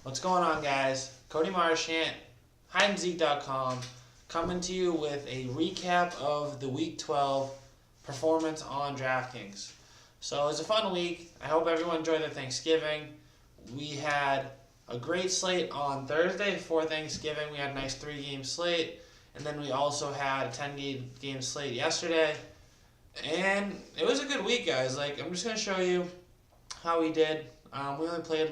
What's going on, guys? Cody Marchant, HideandSeek.com, coming to you with a recap of the Week 12 performance on Draftkings. So it was a fun week. I hope everyone enjoyed their Thanksgiving. We had a great slate on Thursday before Thanksgiving. We had a nice 3-game slate, and then we also had a 10-game slate yesterday. And it was a good week, guys. I'm just gonna show you how we did. We only played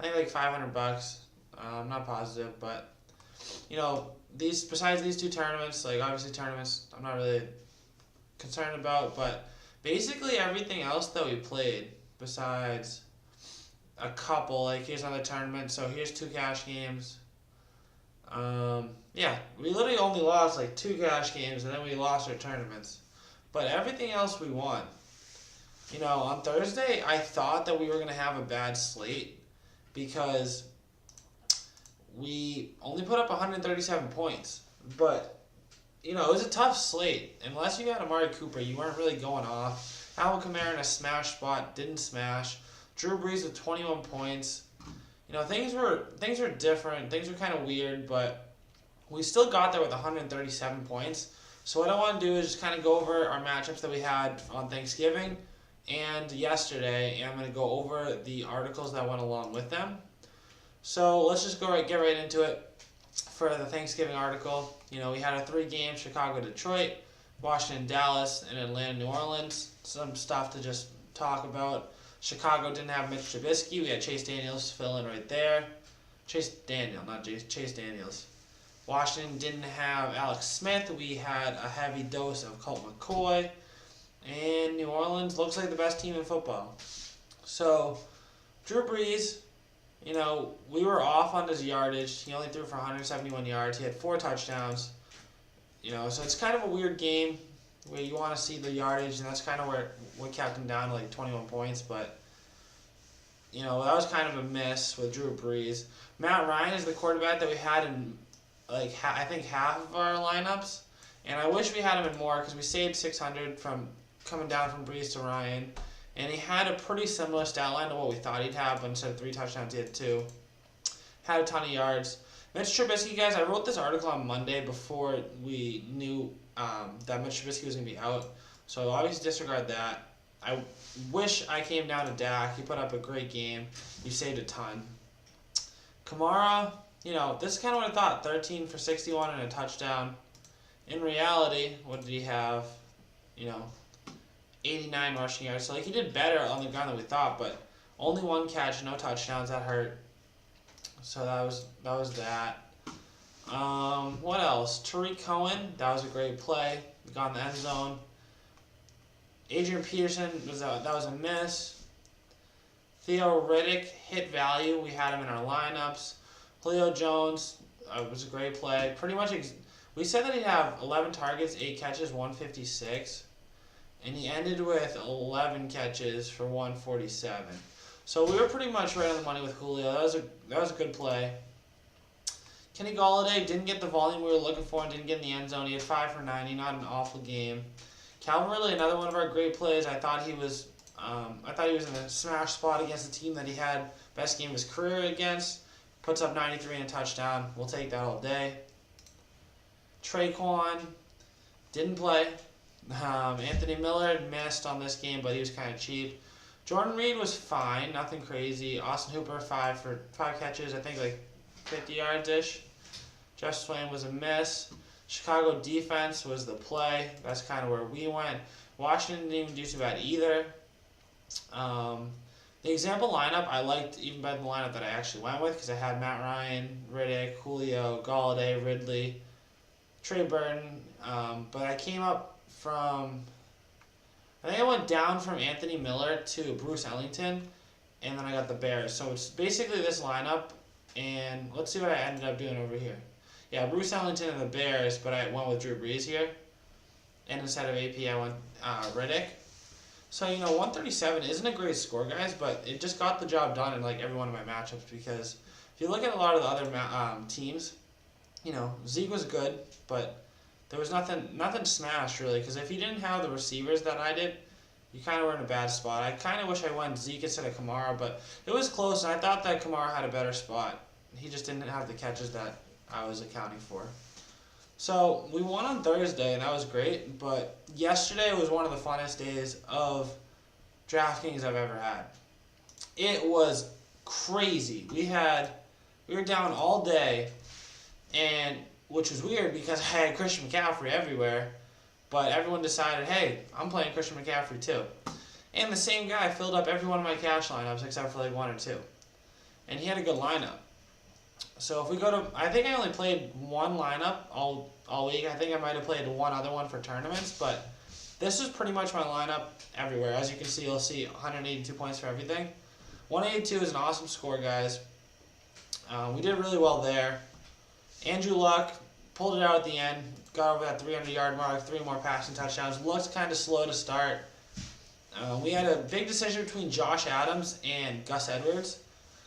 I think $500. I'm not positive, but besides these two tournaments, obviously tournaments I'm not really concerned about, but basically everything else that we played besides a couple, here's another tournament, so here's 2 cash games. Yeah, we literally only lost 2 cash games, and then we lost our tournaments, but everything else we won. On Thursday I thought that we were going to have a bad slate because we only put up 137 points, but it was a tough slate. Unless you had Amari Cooper, you weren't really going off. Alvin Kamara in a smash spot, didn't smash. Drew Brees with 21 points. Things were different. Things were kind of weird, but we still got there with 137 points. So what I want to do is just kind of go over our matchups that we had on Thanksgiving and yesterday, and I'm going to go over the articles that went along with them. So let's just get right into it. For the Thanksgiving article, we had a 3-game Chicago-Detroit, Washington-Dallas, and Atlanta-New Orleans. Some stuff to just talk about. Chicago didn't have Mitch Trubisky. We had Chase Daniels fill in right there. Chase Daniels. Washington didn't have Alex Smith. We had a heavy dose of Colt McCoy. And New Orleans looks like the best team in football. So, Drew Brees, we were off on his yardage. He only threw for 171 yards. He had 4 touchdowns. So it's kind of a weird game where you want to see the yardage, and that's kind of what kept him down to 21 points. But, that was kind of a miss with Drew Brees. Matt Ryan is the quarterback that we had in, I think half of our lineups. And I wish we had him in more because we saved 600 from coming down from Brees to Ryan. And he had a pretty similar stat line to what we thought he'd have, but instead of 3 touchdowns, he had 2. Had a ton of yards. Mitch Trubisky, guys, I wrote this article on Monday before we knew that Mitch Trubisky was going to be out. So obviously disregard that. I wish I came down to Dak. He put up a great game. You saved a ton. Kamara, this is kind of what I thought. 13 for 61 and a touchdown. In reality, what did he have? 89 rushing yards. So he did better on the ground than we thought, but only 1 catch, no touchdowns. That hurt. So that was that. What else? Tariq Cohen, that was a great play. We got in the end zone. Adrian Peterson that was a miss. Theo Riddick hit value. We had him in our lineups. Julio Jones was a great play. Pretty much. We said that he'd have 11 targets, 8 catches, 156, and he ended with 11 catches for 147. So we were pretty much right on the money with Julio. That was a good play. Kenny Golladay didn't get the volume we were looking for and didn't get in the end zone. He had 5 for 90, not an awful game. Calvin Ridley, another one of our great plays. I thought he was in a smash spot against the team that he had best game of his career against. Puts up 93 and a touchdown. We'll take that all day. Traquan didn't play. Anthony Miller missed on this game, but he was kind of cheap. Jordan Reed was fine, nothing crazy. Austin Hooper 5 catches, I think 50 yards-ish. Jeff Swain was a miss. Chicago defense was the play. That's kind of where we went. Washington didn't even do too bad either. The example lineup I liked even better than the lineup that I actually went with because I had Matt Ryan, Riddick, Julio, Golladay, Ridley, Trey Burton, but I came up from, I think I went down from Anthony Miller to Bruce Ellington, and then I got the Bears. So it's basically this lineup, and let's see what I ended up doing over here. Yeah, Bruce Ellington and the Bears, but I went with Drew Brees here, and instead of AP I went Riddick. So, 137 isn't a great score, guys, but it just got the job done in every one of my matchups because if you look at a lot of the other teams, Zeke was good, but there was nothing smashed really. Because if he didn't have the receivers that I did, You kind of were in a bad spot. I kind of wish I went Zeke instead of Kamara, but it was close, and I thought that Kamara had a better spot. He just didn't have the catches that I was accounting for. So we won on Thursday, and that was great, but yesterday was one of the funnest days of Draftkings I've ever had. It was crazy. We were down all day, and which was weird because I had Christian McCaffrey everywhere, but everyone decided, hey, I'm playing Christian McCaffrey too. And the same guy filled up every one of my cash lineups except for like 1 or 2. And he had a good lineup. So if we go to, I think I only played one lineup all week. I think I might have played one other one for tournaments, but this is pretty much my lineup everywhere. As you can see, you'll see 182 points for everything. 182 is an awesome score, guys. We did really well there. Andrew Luck pulled it out at the end, got over that 300-yard mark, 3 more passing touchdowns. Looked kind of slow to start. We had a big decision between Josh Adams and Gus Edwards.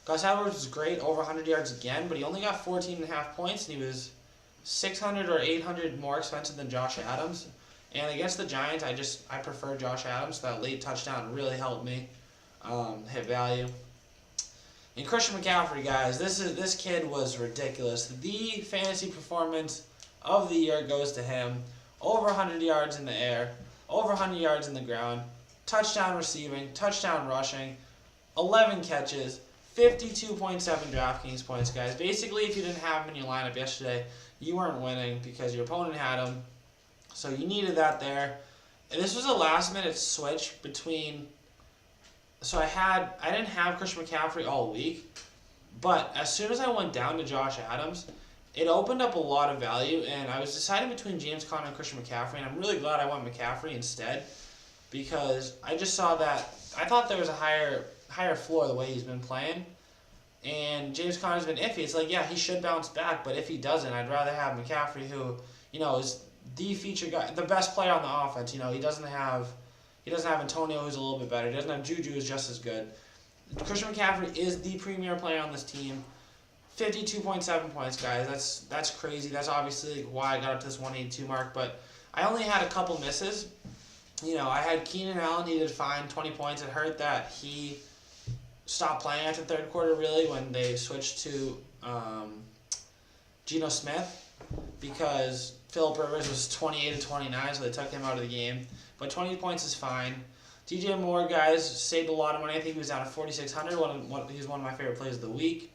Gus Edwards was great, over 100 yards again, but he only got 14.5 points, and he was 600 or 800 more expensive than Josh Adams. And against the Giants, I prefer Josh Adams. That late touchdown really helped me hit value. And Christian McCaffrey, guys, this kid was ridiculous. The fantasy performance of the year goes to him. Over 100 yards in the air, over 100 yards in the ground, touchdown receiving, touchdown rushing, 11 catches, 52.7 DraftKings points, guys. Basically, if you didn't have him in your lineup yesterday, you weren't winning because your opponent had him. So you needed that there. And this was a last-minute switch between. So I didn't have Christian McCaffrey all week, but as soon as I went down to Josh Adams, it opened up a lot of value, and I was deciding between James Conner and Christian McCaffrey, and I'm really glad I went McCaffrey instead because I just saw that I thought there was a higher floor the way he's been playing, and James Conner's been iffy. It's like, yeah, he should bounce back, but if he doesn't, I'd rather have McCaffrey, who, is the feature guy, the best player on the offense. He doesn't have Antonio, who's a little bit better. He doesn't have Juju, who's just as good. Christian McCaffrey is the premier player on this team. 52.7 points, guys. That's crazy. That's obviously why I got up to this 182 mark, but I only had a couple misses. I had Keenan Allen. He did fine, 20 points. It hurt that he stopped playing after the third quarter, really, when they switched to Geno Smith, because Phillip Rivers was 28-29, so they took him out of the game. But 20 points is fine. DJ Moore, guys, saved a lot of money. I think he was down at 4,600. He's one of my favorite plays of the week.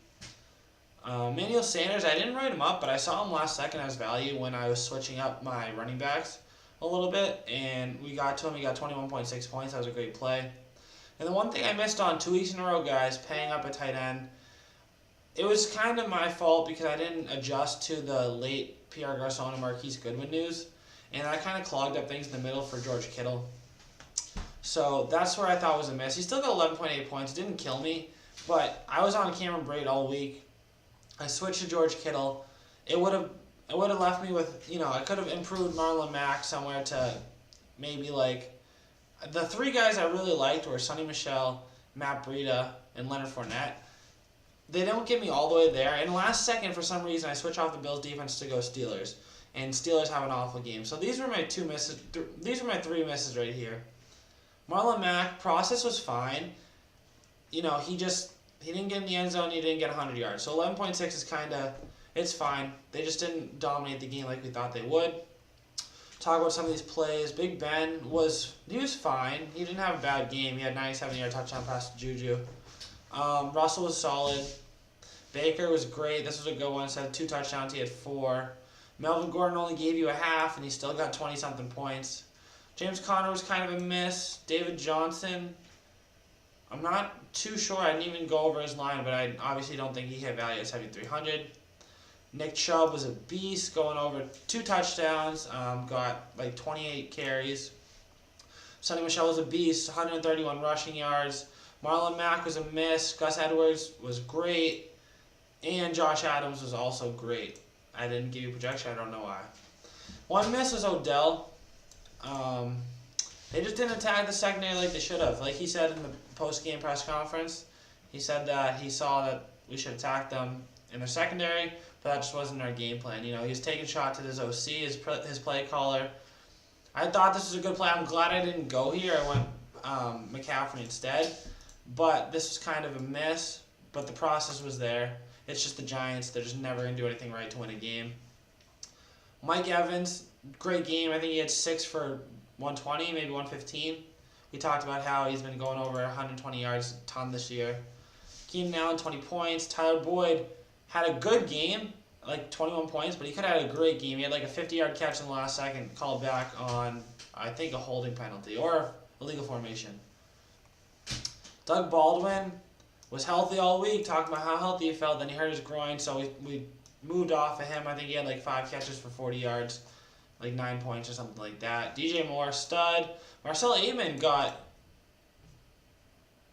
Emmanuel Sanders, I didn't write him up, but I saw him last second as value when I was switching up my running backs a little bit, and we got to him. He got 21.6 points. That was a great play. And the one thing I missed on 2 weeks in a row, guys, paying up a tight end, it was kind of my fault because I didn't adjust to the late Pierre Garçon and Marquise Goodwin news, and I kind of clogged up things in the middle for George Kittle. So that's where I thought was a miss. He still got 11.8 points. It didn't kill me, but I was on Cameron Brate all week. I switched to George Kittle. It would have left me with, I could have improved Marlon Mack somewhere to maybe like the 3 guys I really liked were Sonny Michel, Matt Breida, and Leonard Fournette. They don't get me all the way there. And last second, for some reason, I switch off the Bills defense to go Steelers, and Steelers have an awful game. So these were my 2 misses. These were my 3 misses right here. Marlon Mack, process was fine. He didn't get in the end zone. He didn't get 100 yards. So 11.6 is it's fine. They just didn't dominate the game like we thought they would. Talk about some of these plays. Big Ben was fine. He didn't have a bad game. He had 97-yard touchdown pass to Juju. Russell was solid. Baker was great. This was a good one. Instead of 2 touchdowns, he had 4. Melvin Gordon only gave you a half, and he still got 20-something points. James Conner was kind of a miss. David Johnson, I'm not too sure. I didn't even go over his line, but I obviously don't think he hit value at 7,300. Nick Chubb was a beast, going over 2 touchdowns, got like 28 carries. Sonny Michel was a beast, 131 rushing yards. Marlon Mack was a miss. Gus Edwards was great. And Josh Adams was also great. I didn't give you a projection. I don't know why. One miss was Odell. They just didn't attack the secondary like they should have. Like he said in the post-game press conference, he said that he saw that we should attack them in their secondary, but that just wasn't our game plan. He was taking shots at his OC, his play caller. I thought this was a good play. I'm glad I didn't go here. McCaffrey instead. But this was kind of a miss, but the process was there. It's just the Giants. They're just never going to do anything right to win a game. Mike Evans, great game. I think he had 6 for 120, maybe 115. We talked about how he's been going over 120 yards a ton this year. Keenan Allen, 20 points. Tyler Boyd had a good game, like 21 points, but he could have had a great game. He had like a 50-yard catch in the last second, called back on, I think, a holding penalty or illegal formation. Doug Baldwin was healthy all week, talking about how healthy he felt. Then he hurt his groin, so we moved off of him. I think he had like 5 catches for 40 yards, like 9 points or something like that. DJ Moore, stud. Marcel Aitman got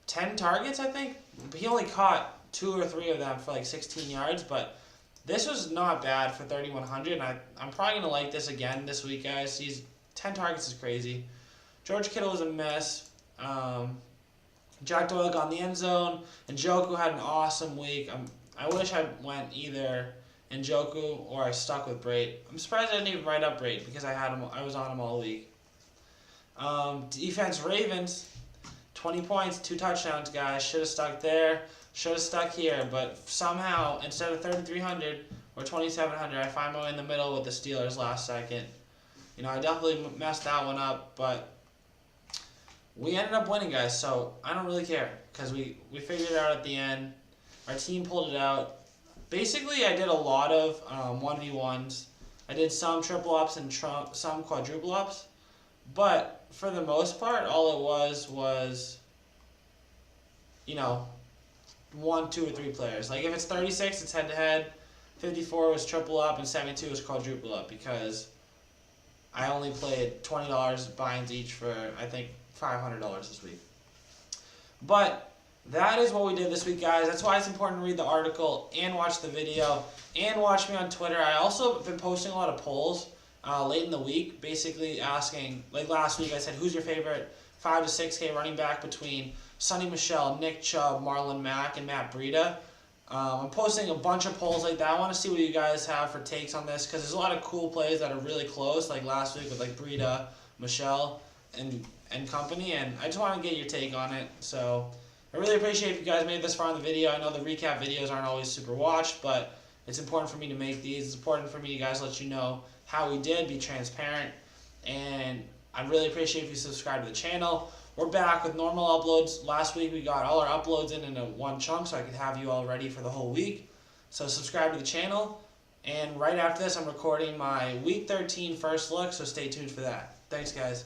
10 targets, I think. But he only caught 2 or 3 of them for like 16 yards. But this was not bad for 3,100. And I'm probably going to like this again this week, guys. 10 targets is crazy. George Kittle was a mess. Jack Doyle got in the end zone. And Njoku had an awesome week. I wish I went either Njoku or I stuck with Brate. I'm surprised I didn't even write up Brate because I was on him all week. Defense Ravens, 20 points, 2 touchdowns, guys. Should have stuck there. Should have stuck here. But somehow, instead of 3,300 or 2,700, I find my way in the middle with the Steelers last second. You know, I definitely messed that one up, but we ended up winning, guys. So I don't really care because we figured it out at the end. Our team pulled it out. Basically, I did a lot of 1v1s. I did some triple ups and some quadruple ups. But for the most part, all it was, you know, 1, 2, or 3 players. Like if it's 36, it's head-to-head. 54 was triple up, and 72 was quadruple up because I only played $20 binds each for, I think, $500 this week. But that is what we did this week, guys. That's why it's important to read the article and watch the video and watch me on Twitter. I also have been posting a lot of polls late in the week, basically asking, like last week I said, who's your favorite 5 to 6K running back between Sonny Michel, Nick Chubb, Marlon Mack, and Matt Breida. I'm posting a bunch of polls like that. I want to see what you guys have for takes on this because there's a lot of cool plays that are really close, like last week with like Breida, Michel, and company, and I just want to get your take on it. So I really appreciate if you guys made it this far in the video. I know the recap videos aren't always super watched, but it's important for me to make these. It's important for me to guys let you know how we did, be transparent, and I'd really appreciate if you subscribe to the channel. We're back with normal uploads. Last week we got all our uploads in a one chunk so I could have you all ready for the whole week. So subscribe to the channel, and right after this I'm recording my Week 13 first look, so stay tuned for that. Thanks, guys.